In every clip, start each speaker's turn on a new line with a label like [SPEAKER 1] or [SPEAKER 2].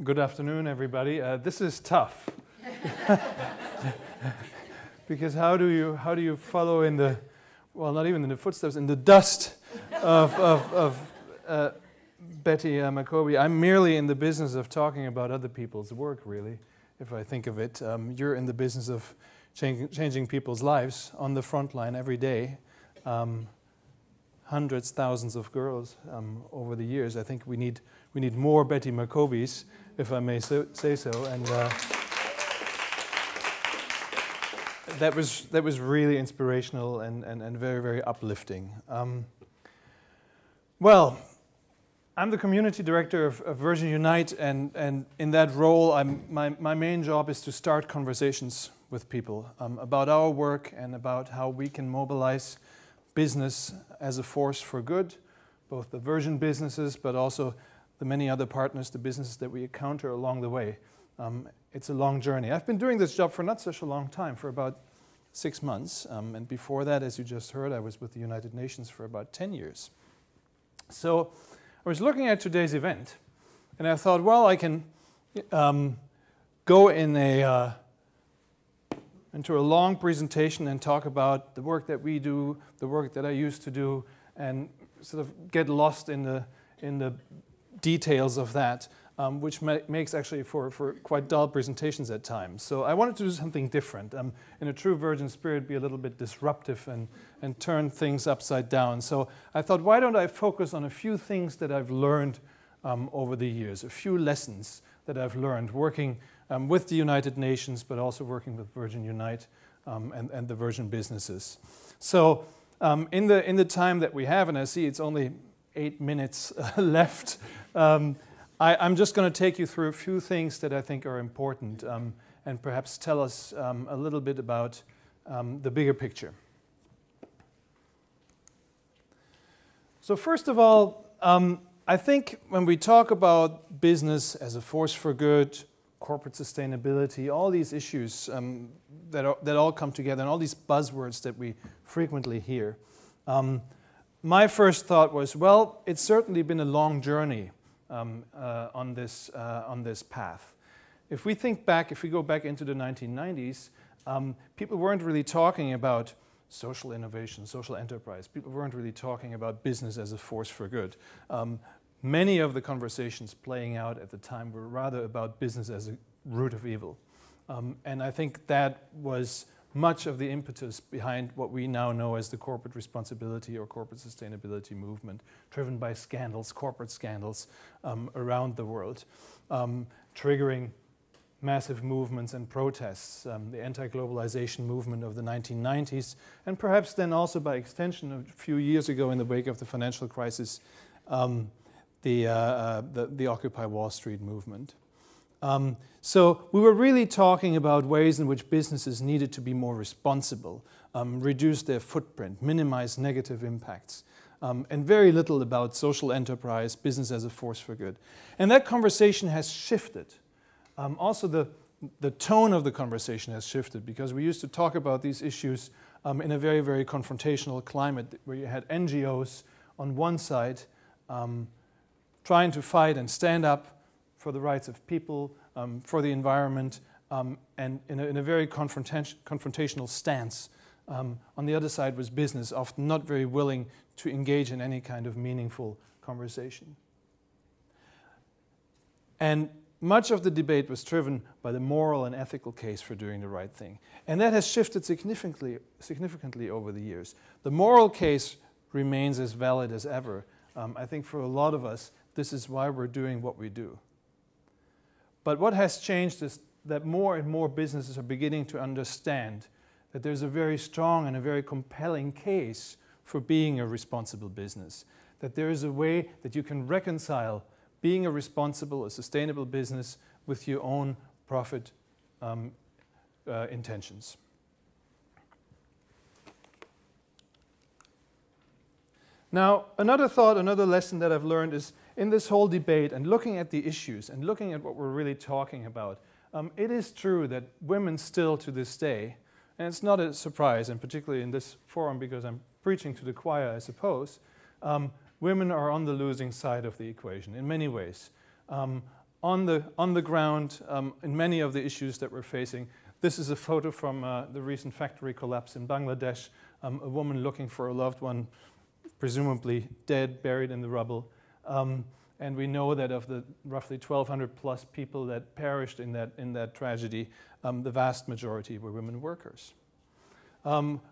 [SPEAKER 1] Good afternoon, everybody. This is tough because how do you follow in the, well, not even in the footsteps, in the dust of Betty McCoby? I'm merely in the business of talking about other people's work, really, if I think of it. You're in the business of changing people's lives on the front line every day. Hundreds, thousands of girls over the years. I think we need more Betty McCobys, if I may say so. And that was really inspirational and very, very uplifting. Well, I'm the community director of Virgin Unite, and in that role, my main job is to start conversations with people about our work and about how we can mobilize business as a force for good, both the Virgin businesses, but also the many other partners, the businesses that we encounter along the way. It's a long journey. I've been doing this job for not such a long time, for about 6 months. And before that, as you just heard, I was with the United Nations for about 10 years. So I was looking at today's event, and I thought, well, I can go into a long presentation and talk about the work that we do, the work that I used to do, and sort of get lost in the details of that, which makes actually for quite dull presentations at times. So I wanted to do something different. In a true Virgin spirit, be a little bit disruptive and turn things upside down. So I thought, why don't I focus on a few things that I've learned over the years, a few lessons that I've learned working with the United Nations, but also working with Virgin Unite and the Virgin businesses. So in the time that we have, and I see it's only 8 minutes left, I'm just going to take you through a few things that I think are important and perhaps tell us a little bit about the bigger picture. So first of all, I think when we talk about business as a force for good, corporate sustainability, all these issues that all come together, and all these buzzwords that we frequently hear, my first thought was, well, it's certainly been a long journey on this path. If we go back into the 1990s, people weren't really talking about social innovation, social enterprise. People weren't really talking about business as a force for good. Many of the conversations playing out at the time were rather about business as a root of evil. And I think that was much of the impetus behind what we now know as the corporate responsibility or corporate sustainability movement, driven by scandals, corporate scandals around the world, triggering massive movements and protests, the anti-globalization movement of the 1990s, and perhaps then also by extension a few years ago in the wake of the financial crisis, the Occupy Wall Street movement. So we were really talking about ways in which businesses needed to be more responsible, reduce their footprint, minimize negative impacts, and very little about social enterprise, business as a force for good. And that conversation has shifted. Also the tone of the conversation has shifted, because we used to talk about these issues in a very, very confrontational climate where you had NGOs on one side trying to fight and stand up for the rights of people, for the environment, and in a very confrontational stance. On the other side was business, often not very willing to engage in any kind of meaningful conversation. And much of the debate was driven by the moral and ethical case for doing the right thing. And that has shifted significantly over the years. The moral case remains as valid as ever. I think for a lot of us, this is why we're doing what we do. But what has changed is that more and more businesses are beginning to understand that there's a very strong and a very compelling case for being a responsible business. That there is a way that you can reconcile being a responsible, a sustainable business with your own profit intentions. Now, another thought, another lesson that I've learned is in this whole debate and looking at the issues and looking at what we're really talking about, it is true that women still to this day, and it's not a surprise, and particularly in this forum because I'm preaching to the choir, I suppose, women are on the losing side of the equation in many ways. on the ground in many of the issues that we're facing. This is a photo from the recent factory collapse in Bangladesh, a woman looking for a loved one, presumably dead, buried in the rubble. And we know that of the roughly 1,200 plus people that perished in that tragedy, the vast majority were women workers.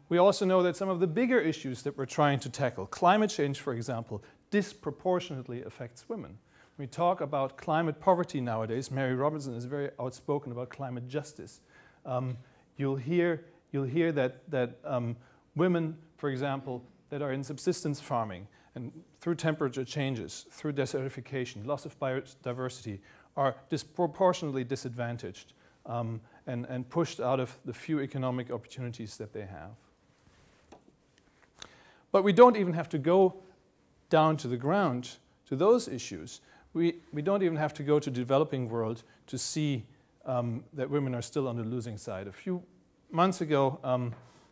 [SPEAKER 1] We also know that some of the bigger issues that we're trying to tackle, climate change, for example, disproportionately affects women. When we talk about climate poverty nowadays, Mary Robinson is very outspoken about climate justice. You'll hear that women, for example, that are in subsistence farming and through temperature changes, through desertification, loss of biodiversity, are disproportionately disadvantaged and pushed out of the few economic opportunities that they have. But we don't even have to go down to the ground to those issues. We don't even have to go to the developing world to see that women are still on the losing side. A few months ago,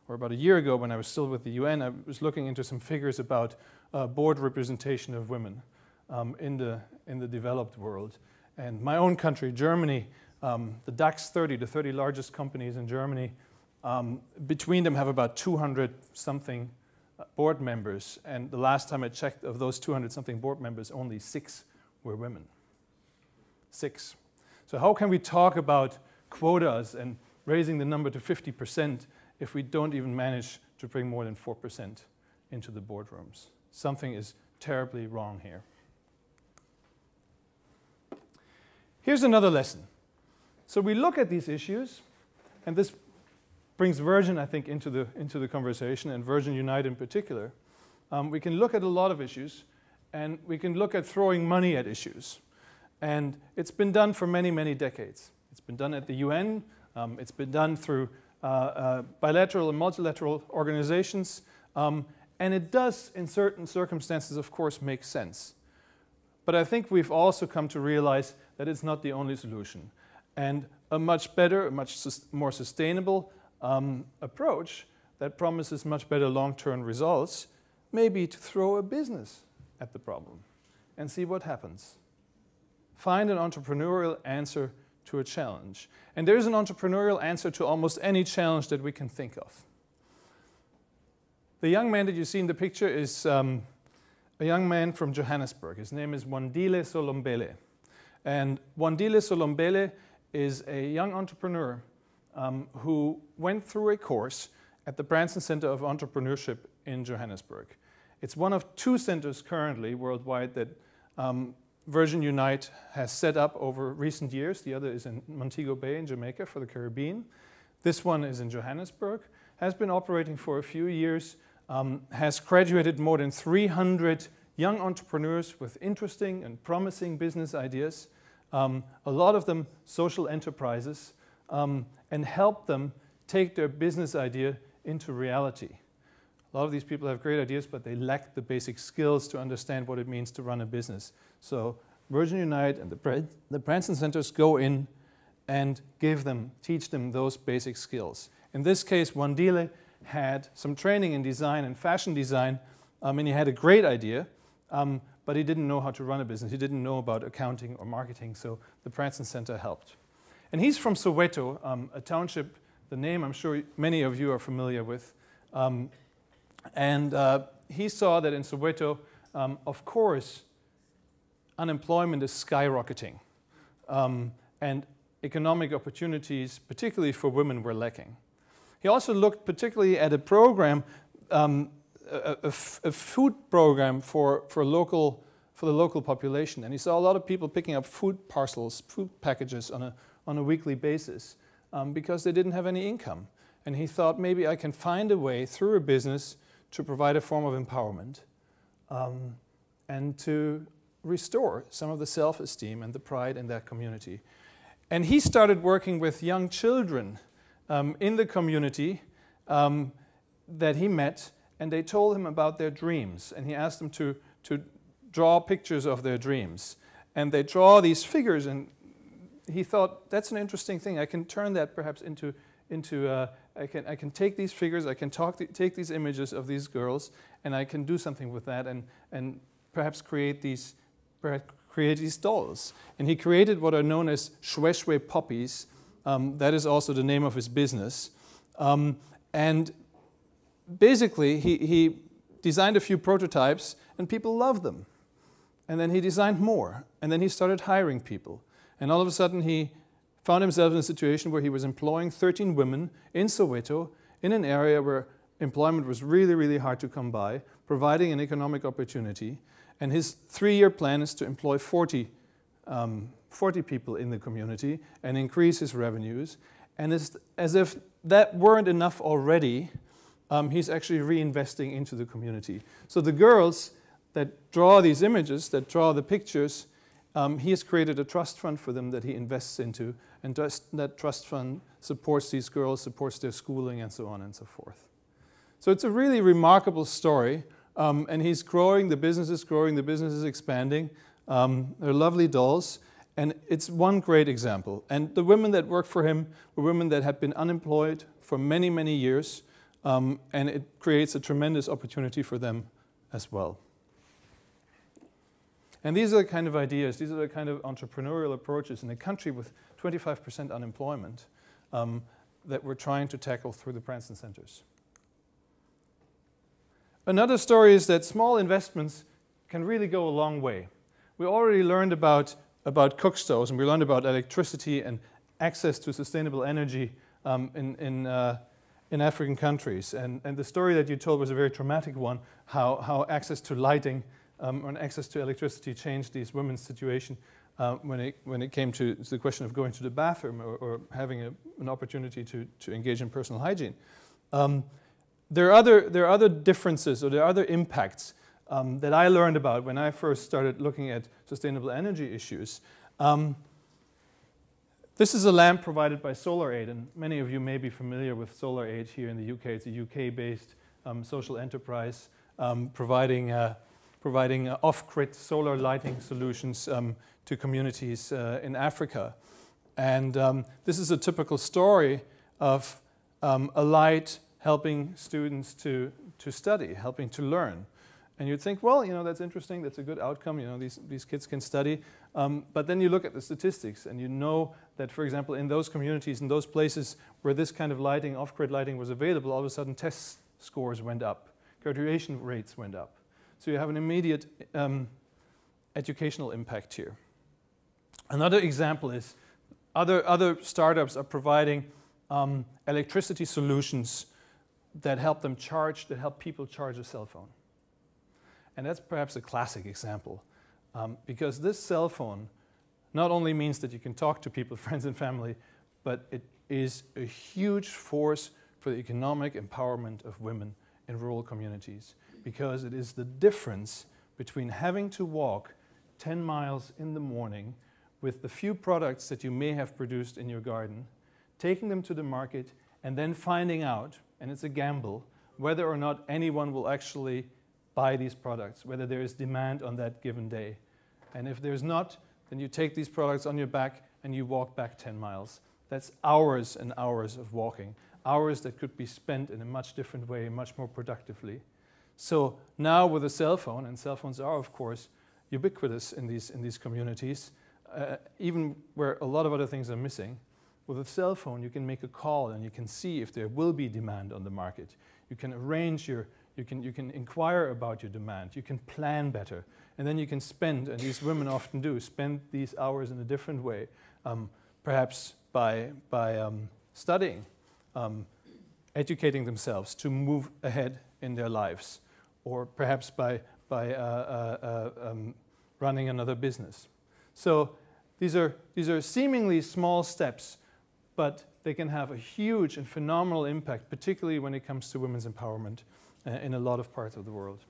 [SPEAKER 1] or about a year ago when I was still with the UN, I was looking into some figures about board representation of women in the developed world. And my own country, Germany, the DAX 30, the 30 largest companies in Germany, between them have about 200-something board members. And the last time I checked, of those 200-something board members, only 6 were women. 6. So how can we talk about quotas and raising the number to 50% if we don't even manage to bring more than 4% into the boardrooms? Something is terribly wrong here. Here's another lesson. So we look at these issues, and this brings Virgin, I think, into the conversation, and Virgin Unite in particular. We can look at a lot of issues, and we can look at throwing money at issues. And it's been done for many, many decades. It's been done at the UN. It's been done through bilateral and multilateral organizations. And it does, in certain circumstances, of course, make sense. But I think we've also come to realize that it's not the only solution. And a much better, a much more sustainable approach that promises much better long-term results may be to throw a business at the problem and see what happens. Find an entrepreneurial answer to a challenge. And there's an entrepreneurial answer to almost any challenge that we can think of. The young man that you see in the picture is a young man from Johannesburg. His name is Wandile Solombele. And Wandile Solombele is a young entrepreneur who went through a course at the Branson Center of Entrepreneurship in Johannesburg. It's one of 2 centers currently worldwide that Virgin Unite has set up over recent years. The other is in Montego Bay in Jamaica for the Caribbean. This one is in Johannesburg, has been operating for a few years, has graduated more than 300 young entrepreneurs with interesting and promising business ideas, a lot of them social enterprises, and helped them take their business idea into reality. A lot of these people have great ideas, but they lack the basic skills to understand what it means to run a business. So Virgin Unite and the Branson Centers go in and teach them those basic skills. In this case, Wandile had some training in design and fashion design, and he had a great idea, but he didn't know how to run a business. He didn't know about accounting or marketing, so the Branson Center helped. And he's from Soweto, a township, the name I'm sure many of you are familiar with. And he saw that in Soweto, of course, unemployment is skyrocketing. And economic opportunities, particularly for women, were lacking. He also looked particularly at a program, a food program for the local population. And he saw a lot of people picking up food parcels, food packages on a weekly basis because they didn't have any income. And he thought, maybe I can find a way through a business to provide a form of empowerment and to restore some of the self-esteem and the pride in that community. And he started working with young children in the community that he met, and they told him about their dreams. And he asked them to draw pictures of their dreams. And they draw these figures, and he thought, that's an interesting thing. I can turn that perhaps into I can take these figures, I can take these images of these girls, and I can do something with that, and perhaps create create these dolls. And he created what are known as shwe shwe poppies. That is also the name of his business. And basically, he designed a few prototypes, and people loved them. And then he designed more, and then he started hiring people. And all of a sudden, he found himself in a situation where he was employing 13 women in Soweto, in an area where employment was really, really hard to come by, providing an economic opportunity. And his 3-year plan is to employ 40 people in the community and increase his revenues. And it's as if that weren't enough already, he's actually reinvesting into the community. So the girls that draw these images, that draw the pictures, he has created a trust fund for them that he invests into, and that trust fund supports these girls, supports their schooling, and so on and so forth. So it's a really remarkable story, and he's growing, the business is expanding. They're lovely dolls, and it's one great example. And the women that work for him were women that had been unemployed for many, many years, and it creates a tremendous opportunity for them as well. And these are the kind of ideas, these are the kind of entrepreneurial approaches in a country with 25% unemployment that we're trying to tackle through the Branson Centers. Another story is that small investments can really go a long way. We already learned about cook stoves, and we learned about electricity and access to sustainable energy in African countries. And the story that you told was a very traumatic one, how access to lighting and access to electricity changed these women's situation when it came to the question of going to the bathroom or having an opportunity to engage in personal hygiene. There are other differences, or there are other impacts that I learned about when I first started looking at sustainable energy issues. This is a lamp provided by SolarAid, and many of you may be familiar with SolarAid here in the UK. It's a UK-based social enterprise providing off-grid solar lighting solutions to communities in Africa. And this is a typical story of a light helping students to study, helping to learn. And you'd think, well, you know, that's interesting, that's a good outcome, you know, these kids can study. But then you look at the statistics, and you know that, for example, in those communities, in those places where this kind of lighting, off-grid lighting was available, all of a sudden test scores went up, graduation rates went up. So you have an immediate educational impact here. Another example is other startups are providing electricity solutions that help them charge, that help people charge a cell phone. And that's perhaps a classic example, because this cell phone not only means that you can talk to people, friends and family, but it is a huge force for the economic empowerment of women in rural communities, because it is the difference between having to walk 10 miles in the morning with the few products that you may have produced in your garden, taking them to the market, and then finding out, and it's a gamble, whether or not anyone will actually buy these products, whether there is demand on that given day. And if there's not, then you take these products on your back and you walk back 10 miles. That's hours and hours of walking, hours that could be spent in a much different way, much more productively. So now with a cell phone, and cell phones are, of course, ubiquitous in these communities, even where a lot of other things are missing, with a cell phone you can make a call and you can see if there will be demand on the market. You can arrange you can inquire about your demand, you can plan better, and then you can spend, and these women often do, spend these hours in a different way, perhaps by studying, educating themselves to move ahead in their lives, or perhaps by running another business. So these are seemingly small steps, but they can have a huge and phenomenal impact, particularly when it comes to women's empowerment in a lot of parts of the world.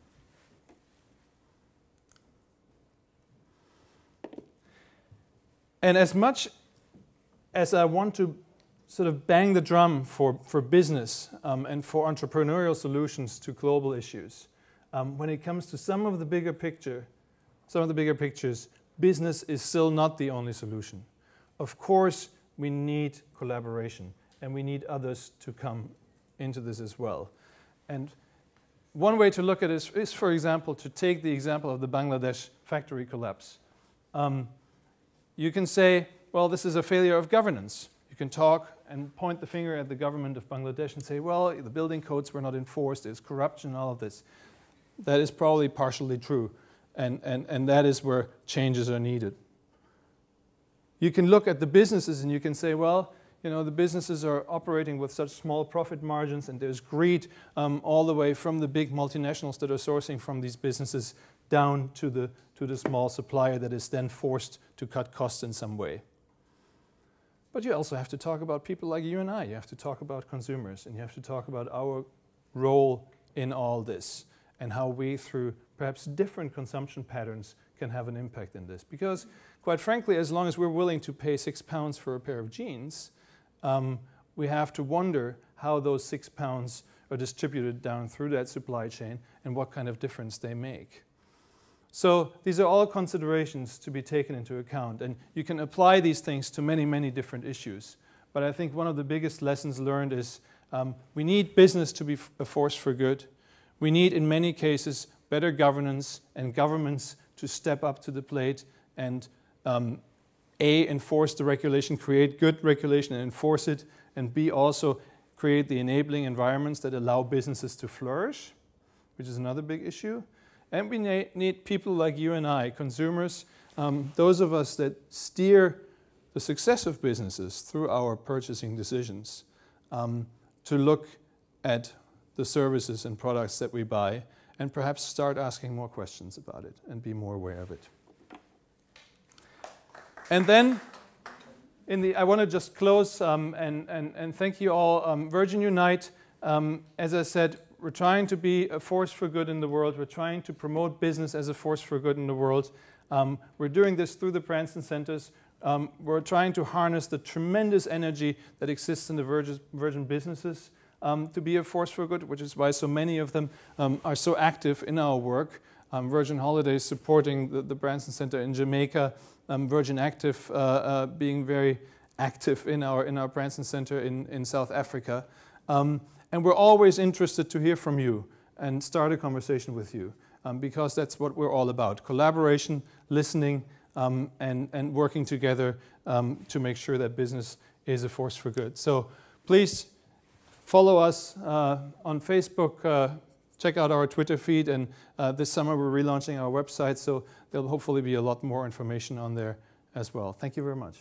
[SPEAKER 1] And as much as I want to sort of bang the drum for business and for entrepreneurial solutions to global issues, when it comes to some of the bigger pictures, business is still not the only solution. Of course, we need collaboration, and we need others to come into this as well. And one way to look at it is, for example, to take the example of the Bangladesh factory collapse. You can say, well, this is a failure of governance. You can talk and point the finger at the government of Bangladesh and say, well, the building codes were not enforced, there's corruption, all of this. That is probably partially true, and that is where changes are needed. You can look at the businesses and you can say, well, you know, the businesses are operating with such small profit margins and there's greed all the way from the big multinationals that are sourcing from these businesses down to the small supplier that is then forced to cut costs in some way. But you also have to talk about people like you and I. You have to talk about consumers, and you have to talk about our role in all this and how we, through perhaps different consumption patterns, can have an impact in this. Because, quite frankly, as long as we're willing to pay £6 for a pair of jeans, we have to wonder how those £6 are distributed down through that supply chain and what kind of difference they make. So these are all considerations to be taken into account, and you can apply these things to many, many different issues. But I think one of the biggest lessons learned is we need business to be a force for good. We need, in many cases, better governance and governments to step up to the plate and A, enforce the regulation, create good regulation and enforce it, and B, also create the enabling environments that allow businesses to flourish, which is another big issue. And we need people like you and I, consumers, those of us that steer the success of businesses through our purchasing decisions, to look at the services and products that we buy and perhaps start asking more questions about it and be more aware of it. And then, I want to just close and thank you all. Virgin Unite, as I said, we're trying to be a force for good in the world. We're trying to promote business as a force for good in the world. We're doing this through the Branson Centers. We're trying to harness the tremendous energy that exists in the Virgin businesses to be a force for good, which is why so many of them are so active in our work. Virgin Holidays supporting the Branson Center in Jamaica, Virgin Active being very active in our Branson Center in South Africa. And we're always interested to hear from you and start a conversation with you, because that's what we're all about. Collaboration, listening, and working together to make sure that business is a force for good. So please follow us on Facebook, check out our Twitter feed, and this summer we're relaunching our website, so there'll hopefully be a lot more information on there as well. Thank you very much.